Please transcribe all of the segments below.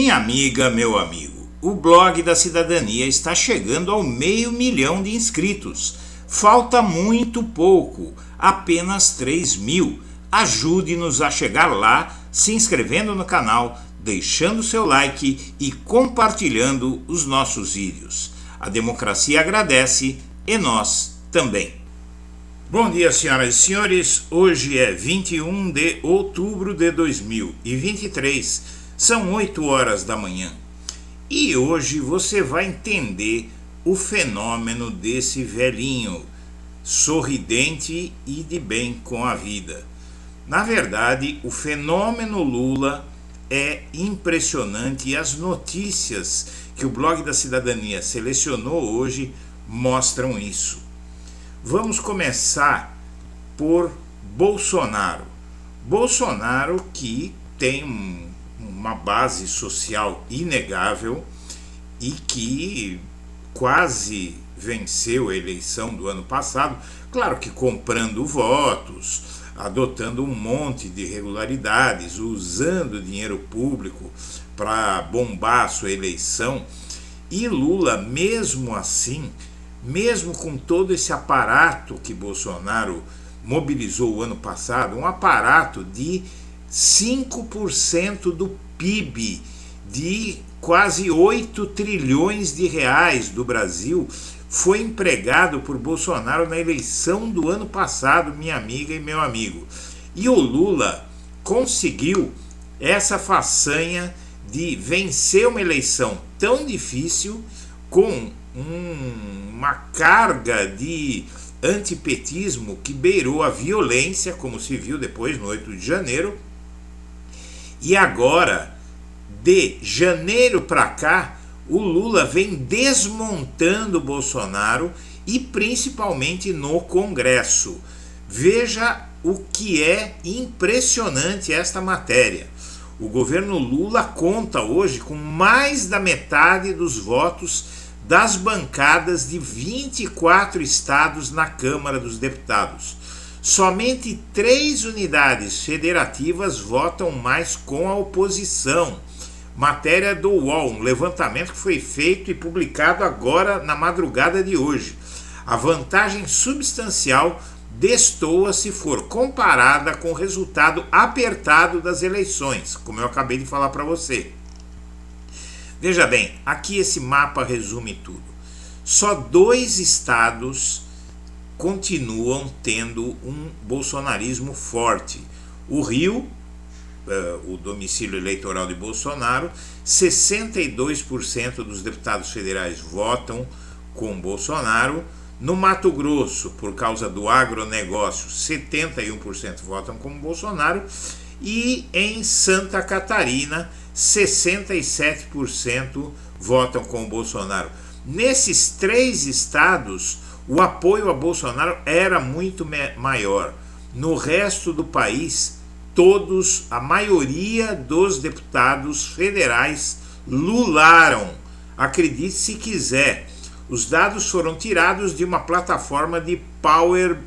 Minha amiga, meu amigo, o blog da cidadania está chegando ao 500 mil de inscritos. Falta muito pouco, apenas 3.000. Ajude-nos a chegar lá, se inscrevendo no canal, deixando seu like e compartilhando os nossos vídeos. A democracia agradece e nós também. Bom dia, senhoras e senhores. Hoje é 21 de outubro de 2023. São 8 horas da manhã. E hoje você vai entender o fenômeno desse velhinho, sorridente e de bem com a vida. Na verdade, o fenômeno Lula é impressionante e as notícias que o blog da cidadania selecionou hoje mostram isso. Vamos começar por Bolsonaro. Bolsonaro que tem uma base social inegável e que quase venceu a eleição do ano passado, claro que comprando votos, adotando um monte de irregularidades, usando dinheiro público para bombar a sua eleição. E Lula, mesmo assim, mesmo com todo esse aparato que Bolsonaro mobilizou o ano passado, um aparato de 5% do PIB, de quase 8 trilhões de reais do Brasil, foi empregado por Bolsonaro na eleição do ano passado, minha amiga e meu amigo. E o Lula conseguiu essa façanha de vencer uma eleição tão difícil com uma carga de antipetismo que beirou a violência, como se viu depois no 8 de janeiro. E agora, de janeiro para cá, o Lula vem desmontando o Bolsonaro e principalmente no Congresso. Veja o que é impressionante esta matéria. O governo Lula conta hoje com mais da metade dos votos das bancadas de 24 estados na Câmara dos Deputados. Somente 3 unidades federativas votam mais com a oposição. Matéria do UOL, um levantamento que foi feito e publicado agora na madrugada de hoje. A vantagem substancial destoa se for comparada com o resultado apertado das eleições, como eu acabei de falar para você. Veja bem, aqui esse mapa resume tudo. Só 2 estados continuam tendo um bolsonarismo forte. O Rio, o domicílio eleitoral de Bolsonaro, 62% dos deputados federais votam com Bolsonaro. No Mato Grosso, por causa do agronegócio, 71% votam com Bolsonaro. E em Santa Catarina, 67% votam com Bolsonaro. Nesses 3 estados, o apoio a Bolsonaro era muito maior. No resto do país, a maioria dos deputados federais lularam. Acredite se quiser. Os dados foram tirados de uma plataforma de Power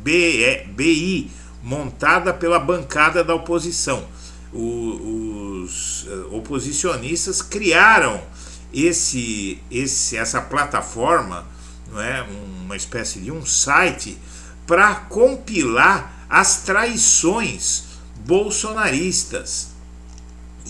BI, montada pela bancada da oposição. Os oposicionistas criaram essa plataforma, não é? Uma espécie de um site para compilar as traições bolsonaristas.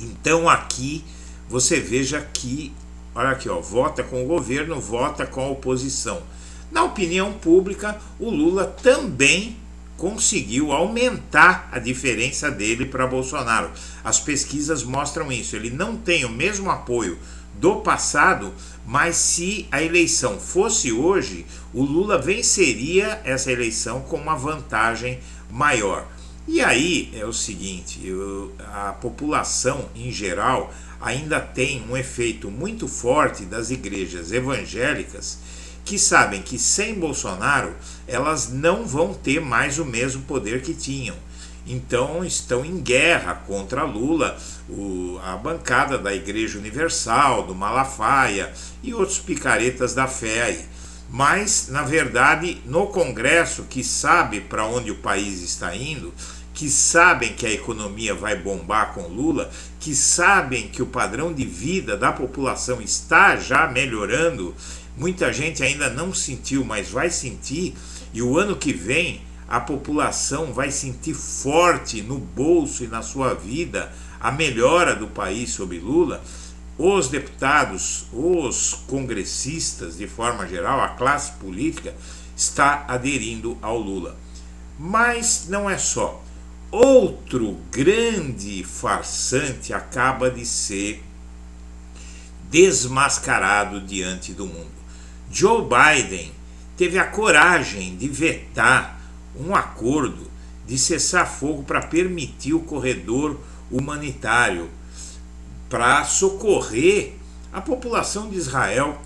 Então aqui você veja que, olha aqui, ó, vota com o governo, vota com a oposição. Na opinião pública, o Lula também conseguiu aumentar a diferença dele para Bolsonaro. As pesquisas mostram isso. Ele não tem o mesmo apoio do passado, mas se a eleição fosse hoje, o Lula venceria essa eleição com uma vantagem maior. E aí é o seguinte, a população em geral ainda tem um efeito muito forte das igrejas evangélicas que sabem que sem Bolsonaro elas não vão ter mais o mesmo poder que tinham. Então estão em guerra contra Lula, a bancada da Igreja Universal, do Malafaia e outros picaretas da fé aí. Mas, na verdade, no Congresso, que sabe para onde o país está indo, que sabem que a economia vai bombar com Lula, que sabem que o padrão de vida da população está já melhorando. Muita gente ainda não sentiu, mas vai sentir, e o ano que vem a população vai sentir forte no bolso e na sua vida a melhora do país sob Lula. Os deputados, os congressistas, de forma geral, a classe política está aderindo ao Lula. Mas não é só. Outro grande farsante acaba de ser desmascarado diante do mundo. Joe Biden teve a coragem de vetar um acordo de cessar-fogo para permitir o corredor humanitário para socorrer a população de Israel,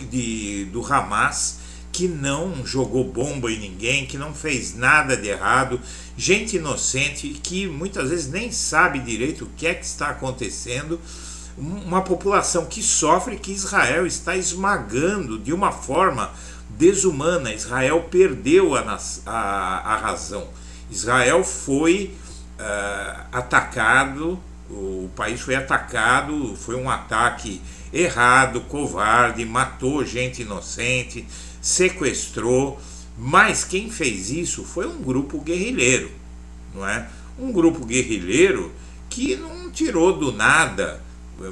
do Hamas, que não jogou bomba em ninguém, que não fez nada de errado, gente inocente que muitas vezes nem sabe direito o que é que está acontecendo, uma população que sofre, que Israel está esmagando de uma forma desumana. Israel perdeu a razão. Israel foi atacado, o país foi atacado, foi um ataque errado, covarde, matou gente inocente, sequestrou, mas quem fez isso foi um grupo guerrilheiro, não é? Um grupo guerrilheiro que não tirou do nada.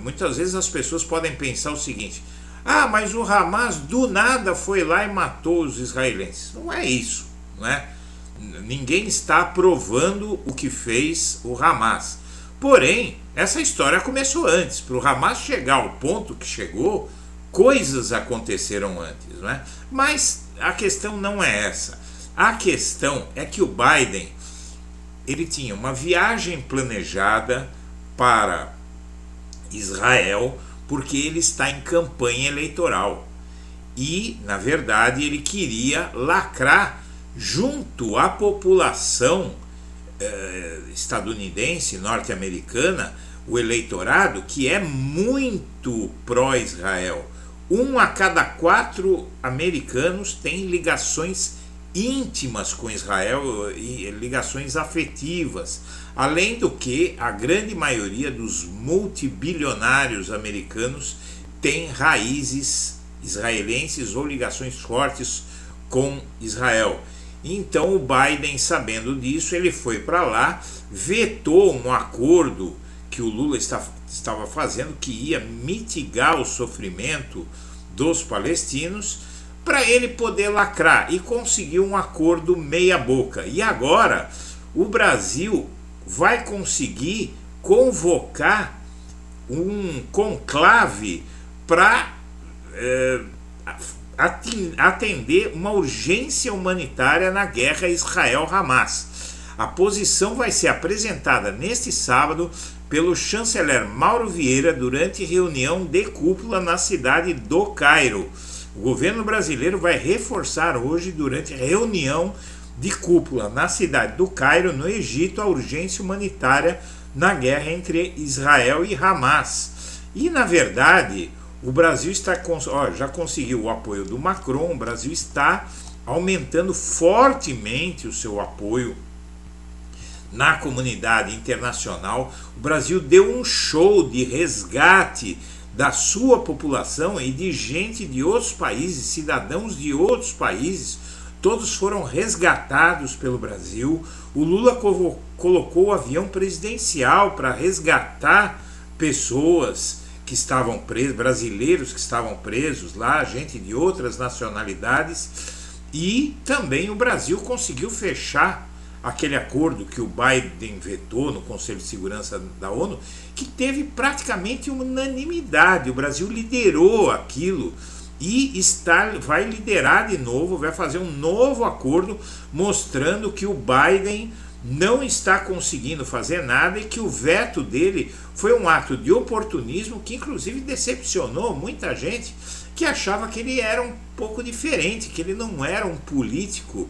Muitas vezes as pessoas podem pensar o seguinte: ah, mas o Hamas do nada foi lá e matou os israelenses. Não é isso, não é? Ninguém está aprovando o que fez o Hamas. Porém, essa história começou antes. Para o Hamas chegar ao ponto que chegou, coisas aconteceram antes, não é? Mas a questão não é essa. A questão é que o Biden, ele tinha uma viagem planejada para Israel, porque ele está em campanha eleitoral. E, na verdade, ele queria lacrar junto à população estadunidense, norte-americana, o eleitorado que é muito pró-Israel. 1 a cada 4 americanos tem ligações íntimas com Israel e ligações afetivas, além do que a grande maioria dos multibilionários americanos tem raízes israelenses ou ligações fortes com Israel. Então o Biden, sabendo disso, ele foi para lá, vetou um acordo que o Lula estava fazendo, que ia mitigar o sofrimento dos palestinos, para ele poder lacrar, e conseguiu um acordo meia boca. E agora o Brasil vai conseguir convocar um conclave para atender uma urgência humanitária na guerra Israel-Hamas. A posição vai ser apresentada neste sábado pelo chanceler Mauro Vieira durante reunião de cúpula na cidade do Cairo. O governo brasileiro vai reforçar hoje, durante reunião de cúpula na cidade do Cairo, no Egito, a urgência humanitária na guerra entre Israel e Hamas. E, na verdade, o Brasil já conseguiu o apoio do Macron. O Brasil está aumentando fortemente o seu apoio na comunidade internacional. O Brasil deu um show de resgate da sua população e de gente de outros países, cidadãos de outros países. Todos foram resgatados pelo Brasil. O Lula colocou o avião presidencial para resgatar pessoas que estavam presos, brasileiros que estavam presos lá, gente de outras nacionalidades. E também o Brasil conseguiu fechar aquele acordo que o Biden vetou no Conselho de Segurança da ONU, que teve praticamente unanimidade. O Brasil liderou aquilo e vai liderar de novo, vai fazer um novo acordo, mostrando que o Biden não está conseguindo fazer nada e que o veto dele foi um ato de oportunismo que inclusive decepcionou muita gente que achava que ele era um pouco diferente, que ele não era um político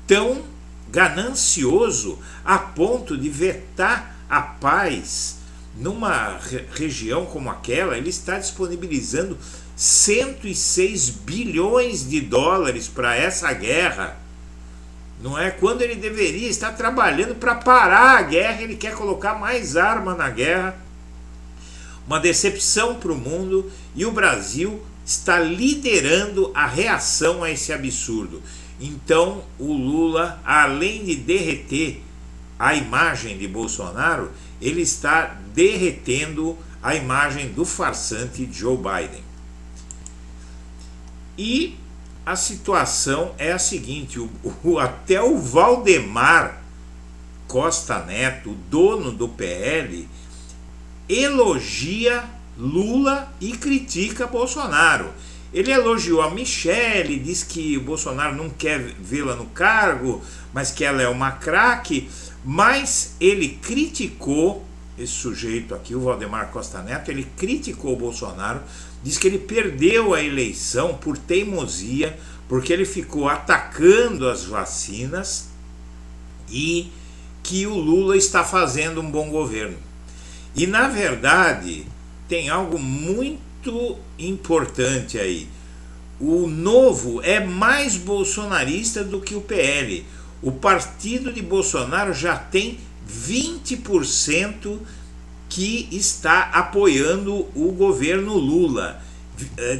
tão ganancioso a ponto de vetar a paz numa região como aquela. Ele está disponibilizando 106 bilhões de dólares para essa guerra. não é? Quando ele deveria estar trabalhando para parar a guerra, ele quer colocar mais arma na guerra. Uma decepção para o mundo, e o Brasil está liderando a reação a esse absurdo. Então o Lula, além de derreter a imagem de Bolsonaro, ele está derretendo a imagem do farsante Joe Biden. E a situação é a seguinte: até o Valdemar Costa Neto, o dono do PL, elogia Lula e critica Bolsonaro. Ele elogiou a Michelle, diz que o Bolsonaro não quer vê-la no cargo, mas que ela é uma craque. Mas ele criticou esse sujeito aqui, o Valdemar Costa Neto, ele criticou o Bolsonaro, diz que ele perdeu a eleição por teimosia, porque ele ficou atacando as vacinas, e que o Lula está fazendo um bom governo. E na verdade tem algo muito importante aí. O Novo é mais bolsonarista do que o PL. O partido de Bolsonaro já tem 20% que está apoiando o governo Lula.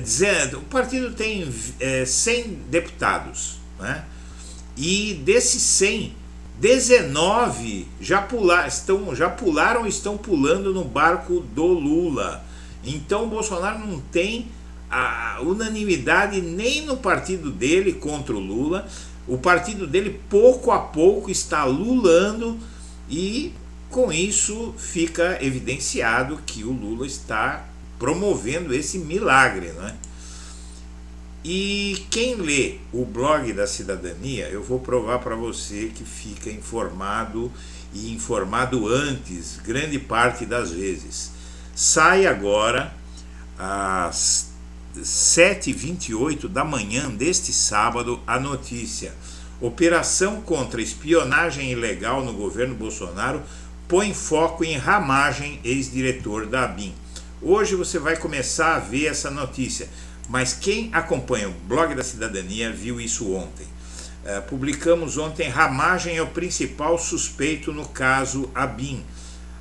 Dizendo, o partido tem 100 deputados, né? E desses 100, 19 já pularam, estão pulando no barco do Lula. Então o Bolsonaro não tem a unanimidade nem no partido dele contra o Lula. O partido dele pouco a pouco está lulando, e com isso fica evidenciado que o Lula está promovendo esse milagre, né? E quem lê o blog da Cidadania, eu vou provar para você que fica informado, e informado antes, grande parte das vezes. Sai agora às 7h28 da manhã deste sábado a notícia: operação contra espionagem ilegal no governo Bolsonaro põe foco em Ramagem, ex-diretor da ABIN. Hoje você vai começar a ver essa notícia, mas quem acompanha o blog da Cidadania viu isso ontem. Publicamos ontem: Ramagem é o principal suspeito no caso ABIN.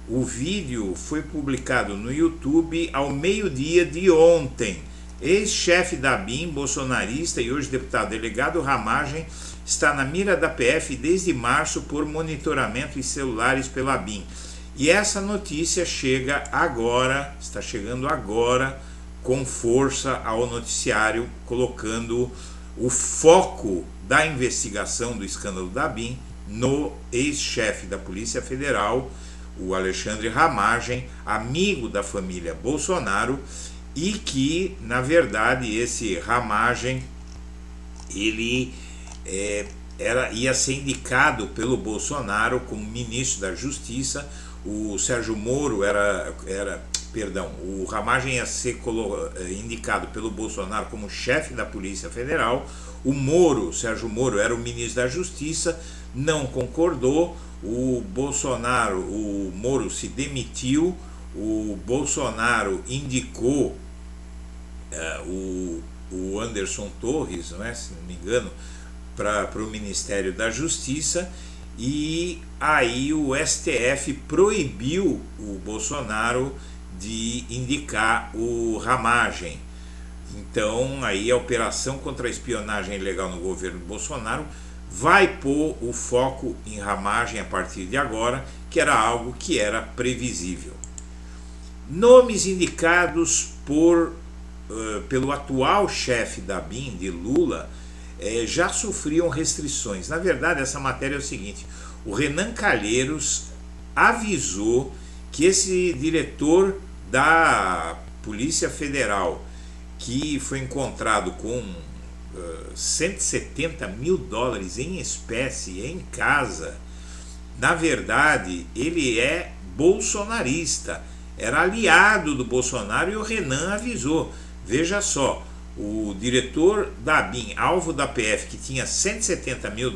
O vídeo foi publicado no YouTube ao meio-dia de ontem. Ex-chefe da ABIN, bolsonarista e hoje deputado delegado Ramagem, está na mira da PF desde março por monitoramento em celulares pela ABIN. E essa notícia chega agora, está chegando agora com força ao noticiário, colocando o foco da investigação do escândalo da ABIN no ex-chefe da Polícia Federal, o Alexandre Ramagem, amigo da família Bolsonaro, e que, na verdade, esse Ramagem, ele ia ser indicado pelo Bolsonaro como ministro da Justiça. O Sérgio Moro o Ramagem ia ser indicado pelo Bolsonaro como chefe da Polícia Federal. O Sérgio Moro, era o ministro da Justiça, não concordou. O Moro se demitiu, o Bolsonaro indicou o Anderson Torres, não é, se não me engano, para o Ministério da Justiça, e aí o STF proibiu o Bolsonaro de indicar o Ramagem. Então aí a operação contra a espionagem ilegal no governo Bolsonaro vai pôr o foco em Ramagem a partir de agora, que era algo que era previsível. Nomes indicados pelo atual chefe da ABIN, de Lula, já sofriam restrições. Na verdade, essa matéria é o seguinte: o Renan Calheiros avisou que esse diretor da Polícia Federal, que foi encontrado com $170 mil em espécie em casa, na verdade ele é bolsonarista, era aliado do Bolsonaro, e o Renan avisou. Veja só, o diretor da ABIN, alvo da PF, que tinha $170 mil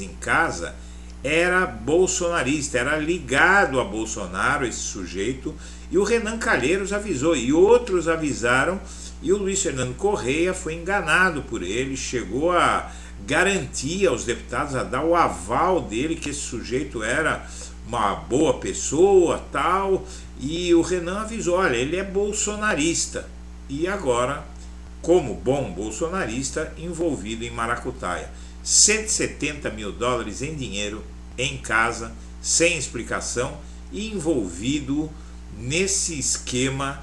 em casa, era bolsonarista, era ligado a Bolsonaro, esse sujeito, e o Renan Calheiros avisou, e outros avisaram, e o Luiz Fernando Correia foi enganado por ele, chegou a garantia aos deputados, a dar o aval dele, que esse sujeito era uma boa pessoa, tal, e o Renan avisou, olha, ele é bolsonarista, e agora, como bom bolsonarista, envolvido em maracutaia. 170 mil dólares em dinheiro, em casa, sem explicação, e envolvido nesse esquema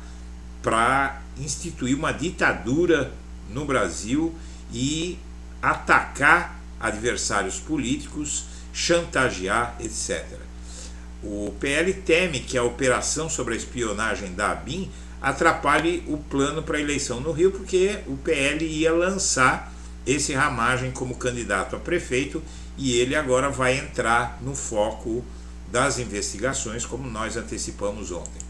para instituir uma ditadura no Brasil e atacar adversários políticos, chantagear, etc. O PL teme que a operação sobre a espionagem da ABIN atrapalhe o plano para a eleição no Rio, porque o PL ia lançar esse Ramagem como candidato a prefeito e ele agora vai entrar no foco das investigações, como nós antecipamos ontem.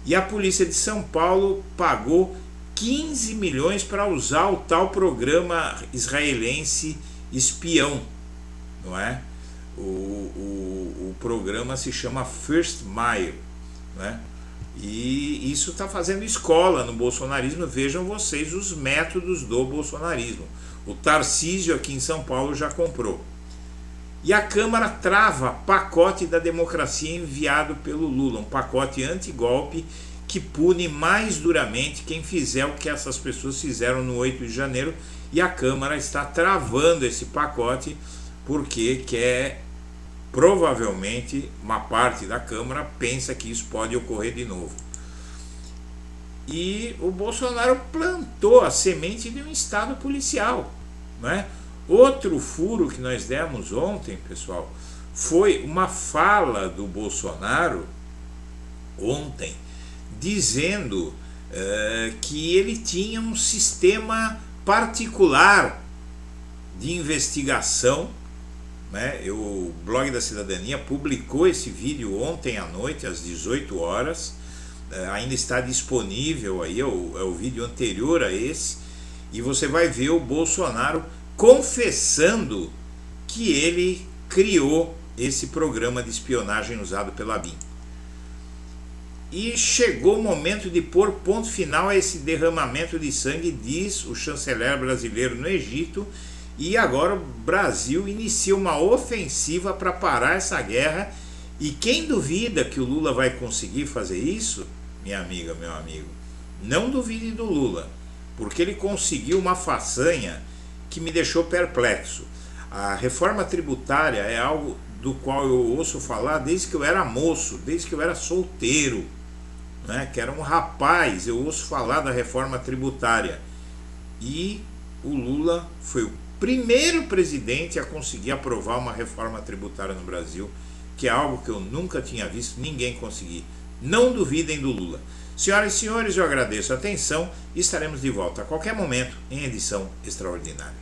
E a polícia de São Paulo pagou 15 milhões para usar o tal programa israelense espião, não é? O programa se chama First Mile, né? E isso está fazendo escola no bolsonarismo. Vejam vocês os métodos do bolsonarismo. O Tarcísio aqui em São Paulo já comprou. E a Câmara trava pacote da democracia enviado pelo Lula, um pacote antigolpe que pune mais duramente quem fizer o que essas pessoas fizeram no 8 de janeiro, e a Câmara está travando esse pacote porque quer, provavelmente, uma parte da Câmara pensa que isso pode ocorrer de novo. E o Bolsonaro plantou a semente de um Estado policial, não é? Outro furo que nós demos ontem, pessoal, foi uma fala do Bolsonaro ontem, dizendo que ele tinha um sistema particular de investigação, né? O Blog da Cidadania publicou esse vídeo ontem à noite, às 18 horas, ainda está disponível aí, é o vídeo anterior a esse, e você vai ver o Bolsonaro confessando que ele criou esse programa de espionagem usado pela ABIN. E chegou o momento de pôr ponto final a esse derramamento de sangue, diz o chanceler brasileiro no Egito, e agora o Brasil inicia uma ofensiva para parar essa guerra. E quem duvida que o Lula vai conseguir fazer isso, minha amiga, meu amigo, não duvide do Lula, porque ele conseguiu uma façanha que me deixou perplexo. A reforma tributária é algo do qual eu ouço falar desde que eu era moço, desde que eu era solteiro, né? Que era um rapaz, eu ouço falar da reforma tributária. E o Lula foi o primeiro presidente a conseguir aprovar uma reforma tributária no Brasil, que é algo que eu nunca tinha visto ninguém conseguir. Não duvidem do Lula. Senhoras e senhores, eu agradeço a atenção e estaremos de volta a qualquer momento em edição extraordinária.